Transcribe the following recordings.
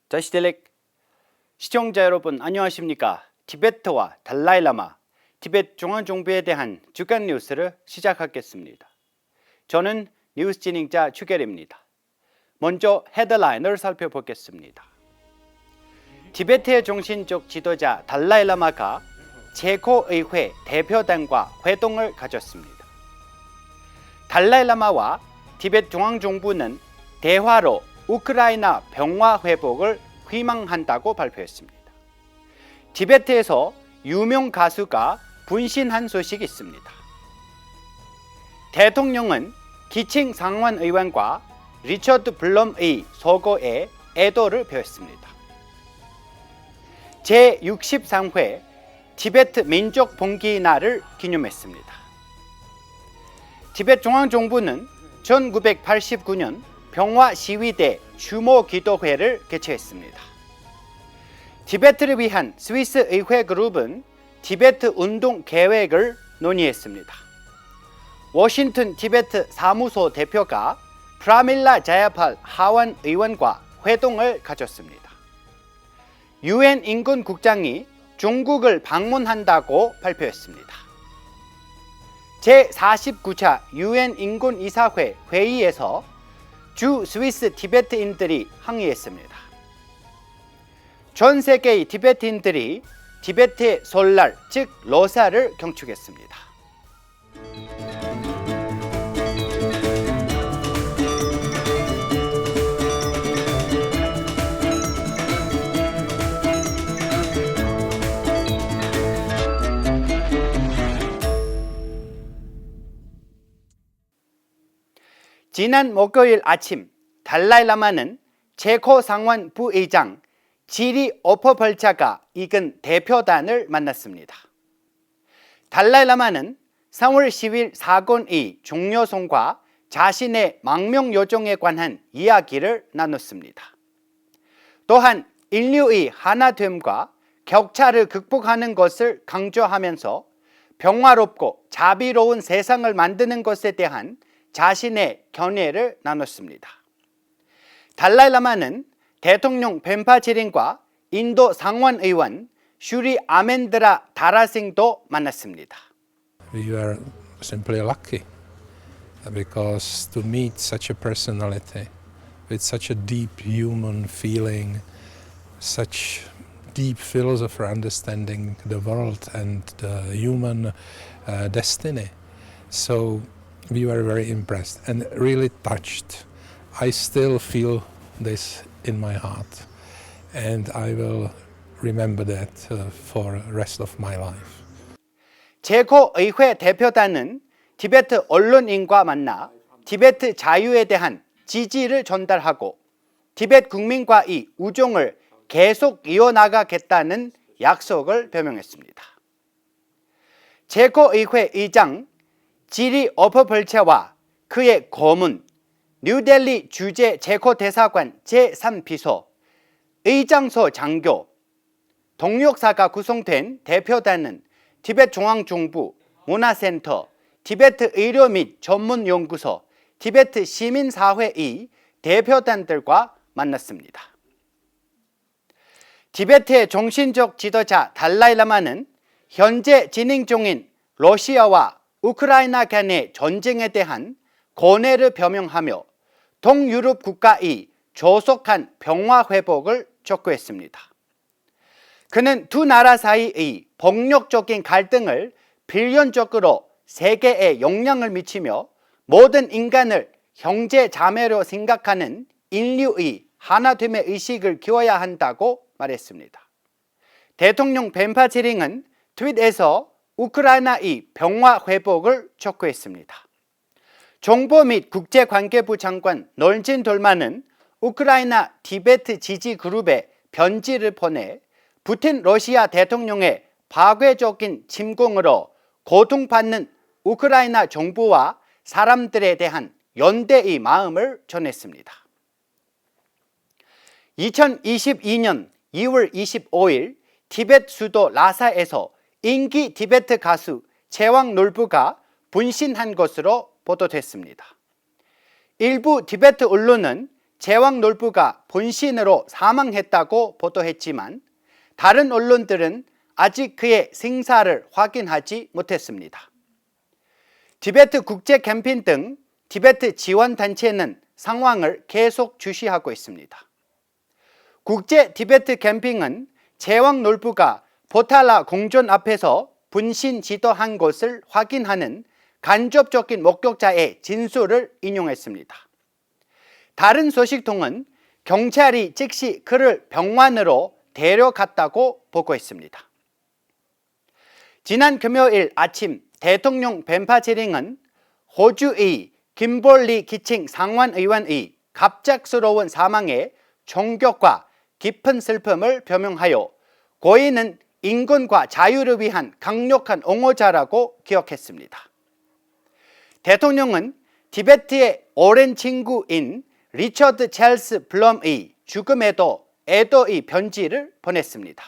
자시델렉 시청자 여러분 안녕하십니까? 티베트와 달라이라마, 티베트 중앙정부에 대한 주간 뉴스를 시작하겠습니다. 저는 뉴스 진행자 추결입니다. 먼저 헤드라인을 살펴보겠습니다. 티베트의 정신적 지도자 달라이라마가 체코의회 대표단과 회동을 가졌습니다. 달라이라마와 티베트 중앙정부는 대화로 우크라이나 평화 회복을 희망한다고 발표했습니다. 티베트에서 유명 가수가 분신한 소식이 있습니다. 대통령은 기층 상원의원과 리처드 블럼의 서거에 애도를 표했습니다. 제63회 티베트 민족 봉기 날을 기념했습니다. 티베트 중앙정부는 1989년 평화 시위대 추모 기도회를 개최했습니다. 티베트를 위한 스위스 의회 그룹은 티베트 운동 계획을 논의했습니다. 워싱턴 티베트 사무소 대표가 프라밀라 자야팔 하원 의원과 회동을 가졌습니다. 유엔 인권국장이 중국을 방문한다고 발표했습니다. 제49차 유엔 인권이사회 회의에서 주 스위스 티베트인들이 항의했습니다. 전 세계의 티베트인들이 티베트의 설날, 즉 러사를 경축했습니다. 지난 목요일 아침 달라이라마는 체코 상원 부의장 지리 오퍼벌차가 이끈 대표단을 만났습니다. 달라이라마는 3월 10일 사건의 종료성과 자신의 망명 요청에 관한 이야기를 나눴습니다. 또한 인류의 하나됨과 격차를 극복하는 것을 강조하면서 평화롭고 자비로운 세상을 만드는 것에 대한 자신의 견해를 나눴습니다. 달라이라마는 대통령 벤파치린과 인도 상원의원 슈리 아멘드라 다라싱도 만났습니다. We were simply lucky because to meet such a personality with such a deep human feeling, such deep philosopher understanding the world and the human destiny. So we were very impressed and really touched. I still feel this in my heart and I will remember that for the rest of my life. 체코 의회 대표단은 티베트 언론인과 만나 티베트 자유에 대한 지지를 전달하고 티베트 국민과의 우정을 계속 이어나가겠다는 약속을 표명했습니다. 체코 의회 의장 지리 오퍼벌차와 그의 고문, 뉴델리 주재 체코 대사관 제3비서, 의장소 장교, 동역사가 구성된 대표단은 티베트 중앙정부, 문화센터, 티베트 의료 및 전문연구소, 티베트 시민사회의 대표단들과 만났습니다. 티베트의 정신적 지도자 달라이라마는 현재 진행 중인 러시아와 우크라이나 간의 전쟁에 대한 고뇌를 표명하며 동유럽 국가의 조속한 평화 회복을 촉구했습니다. 그는 두 나라 사이의 폭력적인 갈등을 필연적으로 세계에 영향을 미치며 모든 인간을 형제 자매로 생각하는 인류의 하나됨의 의식을 키워야 한다고 말했습니다. 대통령 벤파치링은 트윗에서 우크라이나의 평화 회복을 촉구했습니다. 정보 및 국제관계부 장관 널진 돌만은 우크라이나 티베트 지지 그룹에 편지를 보내 푸틴 러시아 대통령의 파괴적인 침공으로 고통받는 우크라이나 정부와 사람들에 대한 연대의 마음을 전했습니다. 2022년 2월 25일 티베트 수도 라사에서 인기 티베트 가수 제왕 놀부가 분신한 것으로 보도됐습니다. 일부 티베트 언론은 제왕 놀부가 분신으로 사망했다고 보도했지만 다른 언론들은 아직 그의 생사를 확인하지 못했습니다. 티베트 국제 캠페인 등 티베트 지원 단체는 상황을 계속 주시하고 있습니다. 국제 티베트 캠핑은 제왕 놀부가 포탈라 궁전 앞에서 분신 지도한 것을 확인하는 간접적인 목격자의 진술을 인용했습니다. 다른 소식통은 경찰이 즉시 그를 병원으로 데려갔다고 보고했습니다. 지난 금요일 아침 대통령 벤파제링은 호주의 김볼리 기칭 상원의원의 갑작스러운 사망에 충격과 깊은 슬픔을 표명하여 고인은 인권과 자유를 위한 강력한 옹호자라고 기억했습니다. 대통령은 티베트의 오랜 친구인 리처드 찰스 블럼의 죽음에도 애도의 편지를 보냈습니다.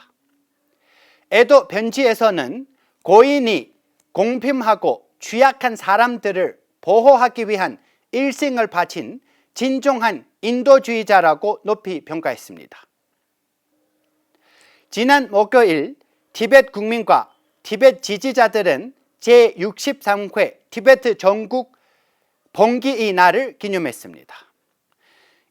애도 편지에서는 고인이 공평하고 취약한 사람들을 보호하기 위한 일생을 바친 진정한 인도주의자라고 높이 평가했습니다. 지난 목요일 티베트 국민과 티베트 지지자들은 제63회 티베트 전국 봉기의 날을 기념했습니다.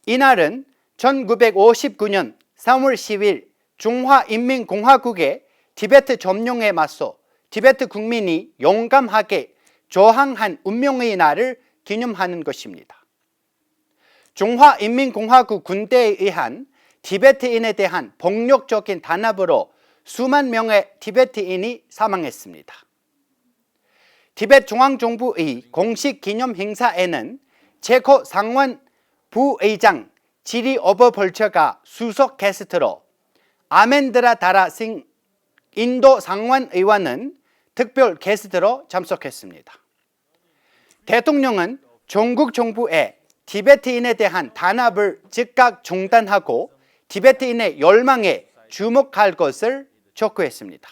이날은 1959년 3월 10일 중화인민공화국의 티베트 점령에 맞서 티베트 국민이 용감하게 저항한 운명의 날을 기념하는 것입니다. 중화인민공화국 군대에 의한 티베트인에 대한 폭력적인 단합으로 수만 명의 티베트인이 사망했습니다. 티베트 중앙정부의 공식 기념 행사에는 체코 상원 부의장 지리 오버벌처가 수석 게스트로 아멘드라 다라싱 인도 상원 의원은 특별 게스트로 참석했습니다. 대통령은 전국 정부에 티베트인에 대한 단합을 즉각 중단하고 티베트인의 열망에 주목할 것을 촉구했습니다.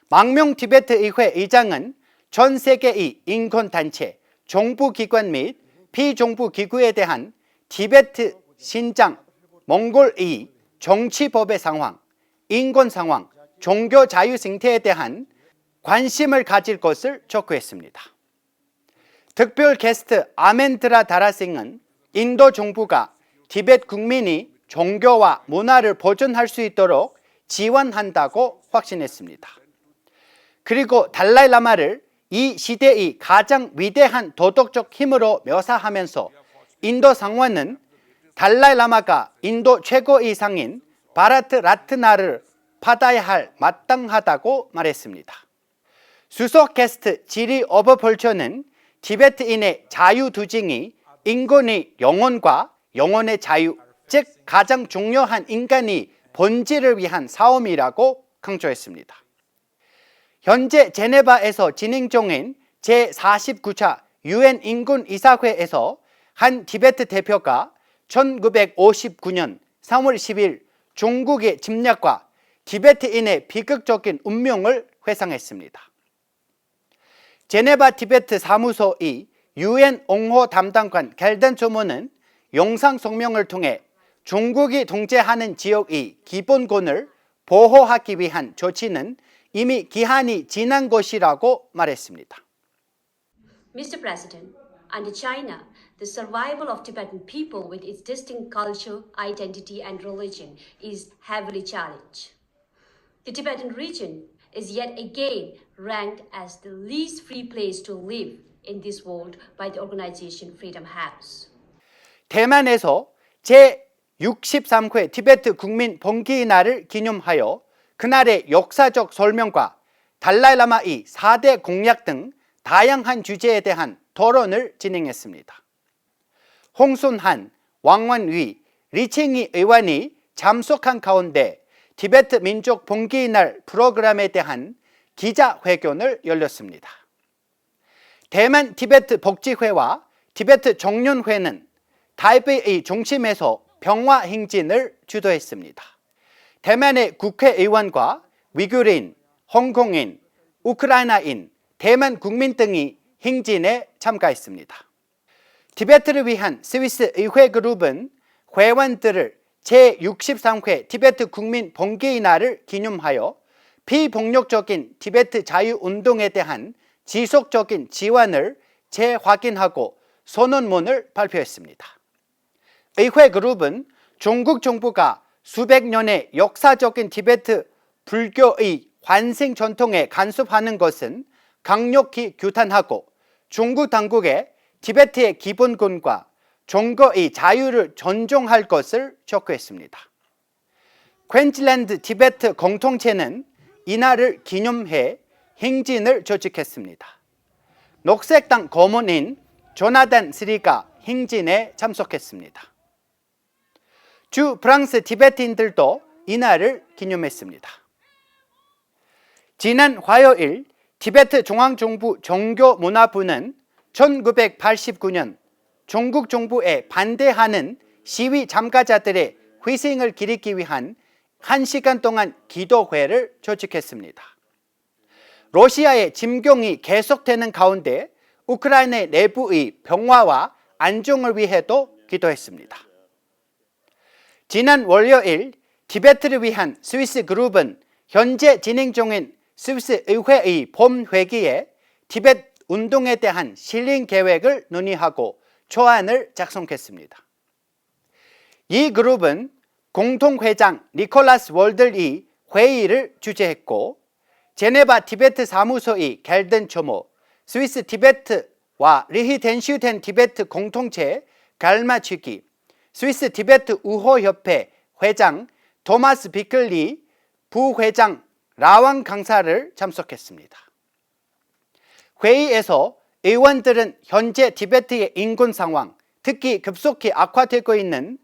망명 티베트 의회 의장은 전 세계의 인권단체, 정부기관 및 비정부기구에 대한 티베트 신장, 몽골의 정치법의 상황, 인권 상황, 종교 자유 생태에 대한 관심을 가질 것을 촉구했습니다. 특별 게스트 아멘드라 다라싱은 인도 정부가 티베트 국민이 종교와 문화를 보존할 수 있도록 지원한다고 확신했습니다. 그리고 달라이 라마를 이 시대의 가장 위대한 도덕적 힘으로 묘사하면서 인도 상원은 달라이 라마가 인도 최고의 상인 바라트 라트나를 받아야 할 마땅하다고 말했습니다. 수석 게스트 지리 오버벌처는 티베트인의 자유투쟁이 인권의 영혼과 영혼의 자유, 즉 가장 중요한 인간의 본질을 위한 싸움이라고 강조했습니다. 현재 제네바에서 진행 중인 제49차 UN 인권이사회에서 한 티베트 대표가 1959년 3월 10일 중국의 침략과 티베트인의 비극적인 운명을 회상했습니다. 제네바 티베트 사무소의 UN 옹호 담당관 갤던 조모는 영상 성명을 통해 중국이 통제하는 지역의 기본권을 보호하기 위한 조치는 이미 기한이 지난 것이라고 말했습니다. Mr. President, under China, the survival of Tibetan people with its distinct culture, identity, and religion is heavily challenged. The Tibetan region is yet again ranked as the least free place to live in this world by the organization Freedom House. 대만에서 제63회 티베트 국민 봉기의 날을 기념하여 그날의 역사적 설명과 달라이 라마의 4대 공약 등 다양한 주제에 대한 토론을 진행했습니다. 홍순한, 왕원위, 리칭이 의원이 참석한 가운데 티베트 민족 봉기의 날 프로그램에 대한 기자회견을 열렸습니다. 대만 티베트 복지회와 티베트 정년회는 타이베이의 중심에서 평화 행진을 주도했습니다. 대만의 국회의원과 위구르인, 홍콩인, 우크라이나인, 대만 국민 등이 행진에 참가했습니다. 티베트를 위한 스위스 의회 그룹은 회원들을 제63회 티베트 국민 봉기의 날을 기념하여 비폭력적인 티베트 자유운동에 대한 지속적인 지원을 재확인하고 선언문을 발표했습니다. 의회 그룹은 중국 정부가 수백 년의 역사적인 티베트 불교의 환생 전통에 간섭하는 것은 강력히 규탄하고 중국 당국에 티베트의 기본권과 종교의 자유를 존중할 것을 촉구했습니다. 퀸즐랜드 티베트 공동체는 이날을 기념해 행진을 조직했습니다. 녹색당 고문인 조나단 스리가 행진에 참석했습니다. 주 프랑스 티베트인들도 이날을 기념했습니다. 지난 화요일 티베트 중앙정부 종교문화부는 1989년 중국 정부에 반대하는 시위 참가자들의 희생을 기리기 위한 1시간 동안 기도회를 조직했습니다. 러시아의 침공이 계속되는 가운데 우크라이나 내부의 평화와 안정을 위해도 기도했습니다. 지난 월요일 티베트를 위한 스위스 그룹은 현재 진행 중인 스위스 의회의 봄회기에 티베트 운동에 대한 실행 계획을 논의하고 초안을 작성했습니다. 이 그룹은 공동회장 니콜라스 월들이 회의를 주재했고 제네바 티베트 사무소의 겔든 초모, 스위스 티베트와 리히텐슈텐 티베트 공동체 갈마치기, 스위스 티베트 우호협회 회장 토마스 비클리, 부회장 라왕 강사를 참석했습니다. 회의에서 의원들은 현재 티베트의 인권 상황, 특히 급속히 악화되고 있는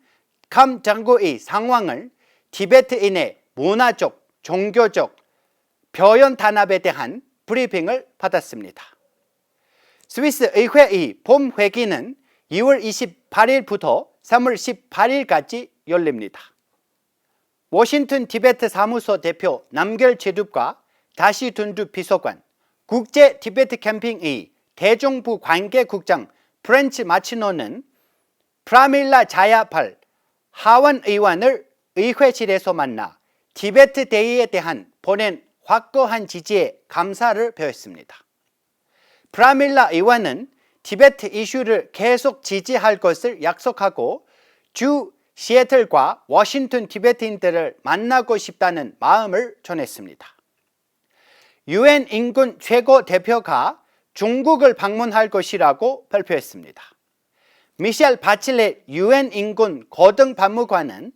감정구의 상황을 티베트인의 문화적, 종교적 표현 단합에 대한 브리핑을 받았습니다. 스위스 의회의 봄회기는 2월 28일부터 3월 18일까지 열립니다. 워싱턴 티베트 사무소 대표 남결 제둡과 다시 둔두 비서관, 국제 티베트 캠핑의 대정부 관계국장 프렌치 마치노는 프라밀라 자야팔 하원 의원을 의회실에서 만나 티베트 대의에 대한 보낸 확고한 지지에 감사를 표했습니다. 프라밀라 의원은 티베트 이슈를 계속 지지할 것을 약속하고 주 시애틀과 워싱턴 티베트인들을 만나고 싶다는 마음을 전했습니다. 유엔 인권 최고 대표가 중국을 방문할 것이라고 발표했습니다. 미셸 바칠렛 유엔 인권 고등반무관은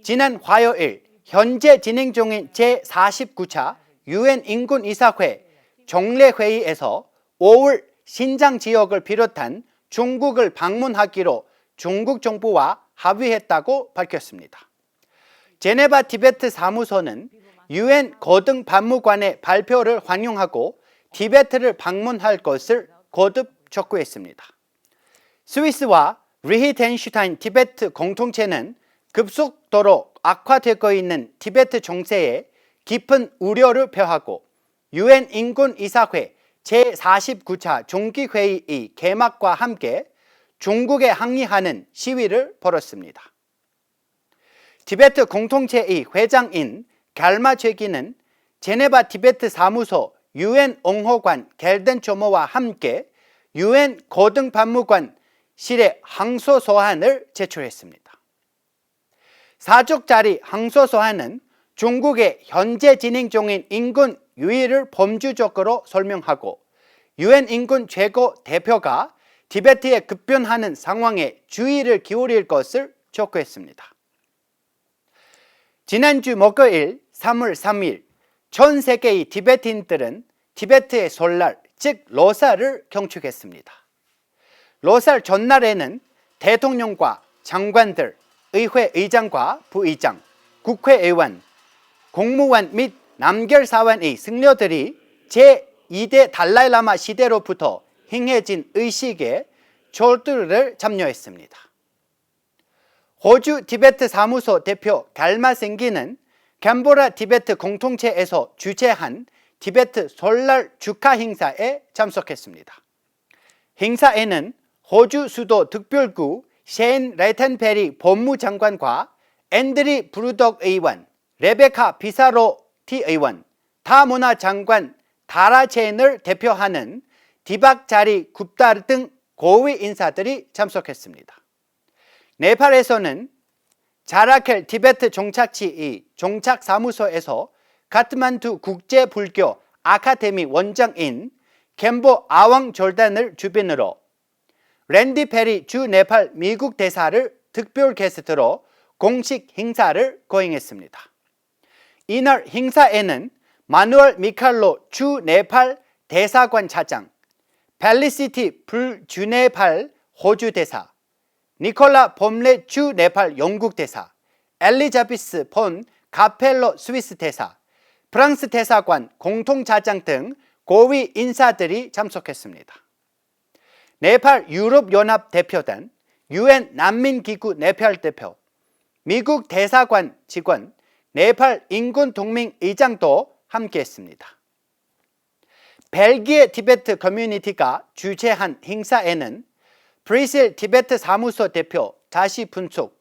지난 화요일 현재 진행 중인 제49차 유엔 인권 이사회 정례회의에서 5월 신장 지역을 비롯한 중국을 방문하기로 중국 정부와 합의했다고 밝혔습니다. 제네바 티베트 사무소는 유엔 고등반무관의 발표를 환영하고 티베트를 방문할 것을 거듭 촉구했습니다. 스위스와 리히텐슈타인 티베트 공동체는 급속도로 악화되고 있는 티베트 정세에 깊은 우려를 표하고 유엔 인권이사회 제49차 정기회의의 개막과 함께 중국에 항의하는 시위를 벌였습니다. 티베트 공동체의 회장인 갈마체기는 제네바 티베트 사무소 유엔 옹호관 겔든 초모와 함께 유엔 고등반무관실에 항소서한을 제출했습니다. 4쪽짜리 항소서한은 중국의 현재 진행 중인 인권 유의를 범주적으로 설명하고 유엔 인권 최고 대표가 티베트에 급변하는 상황에 주의를 기울일 것을 촉구했습니다. 지난주 목요일 3월 3일 전 세계의 티베트인들은 티베트의 설날, 즉 로사를 경축했습니다. 로살 전날에는 대통령과 장관들, 의회 의장과 부의장, 국회의원, 공무원 및 남결사원의 승려들이 제2대 달라이라마 시대로부터 행해진 의식에 졸두를 참여했습니다. 호주 티베트 사무소 대표 갈마생기는 캄보라 티베트 공동체에서 주최한 티베트 설날 축하 행사에 참석했습니다. 행사에는 호주 수도 득별구 셰인 레텐베리 법무장관과 앤드리 브루덕 의원, 레베카 비사로 티 의원, 타문화장관 다라체인을 대표하는 디박자리 굽다 등 고위 인사들이 참석했습니다. 네팔에서는 자라켈 티베트 종착지 종착사무소에서 카트만두 국제불교 아카데미 원장인 켐보 아왕 졸단을 주변으로 랜디 페리 주 네팔 미국 대사를 특별 게스트로 공식 행사를 거행했습니다. 이날 행사에는 마누엘 미칼로 주 네팔 대사관 차장, 펠리시티 불주 네팔 호주 대사, 니콜라 봄레 주 네팔 영국 대사, 엘리자베스 폰 카펠로 스위스 대사, 프랑스 대사관 공통차장 등 고위 인사들이 참석했습니다. 네팔 유럽연합 대표단, UN 난민기구 네팔 대표, 미국 대사관 직원, 네팔 인권동맹 의장도 함께했습니다. 벨기에 티베트 커뮤니티가 주최한 행사에는 브뤼셀 티베트 사무소 대표 다시 분속,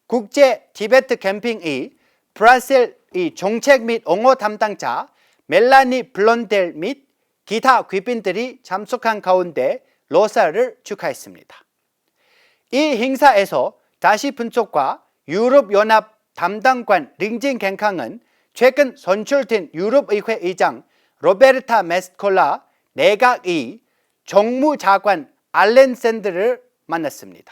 국제 티베트 캠핑의 브뤼셀 정책 및 옹호 담당자 멜라니 블론델 및 기타 귀빈들이 참석한 가운데 로사를 축하했습니다. 이 행사에서 다시 분속과 유럽연합 담당관 링진 갱캉은 최근 선출된 유럽의회 의장 로베르타 메스콜라 내각의 정무자관 알렌 샌드를 만났습니다.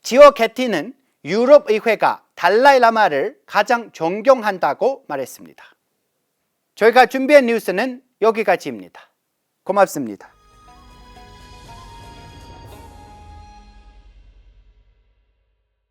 지오 게티는 유럽의회가 달라이 라마를 가장 존경한다고 말했습니다. 저희가 준비한 뉴스는 여기까지입니다. 고맙습니다.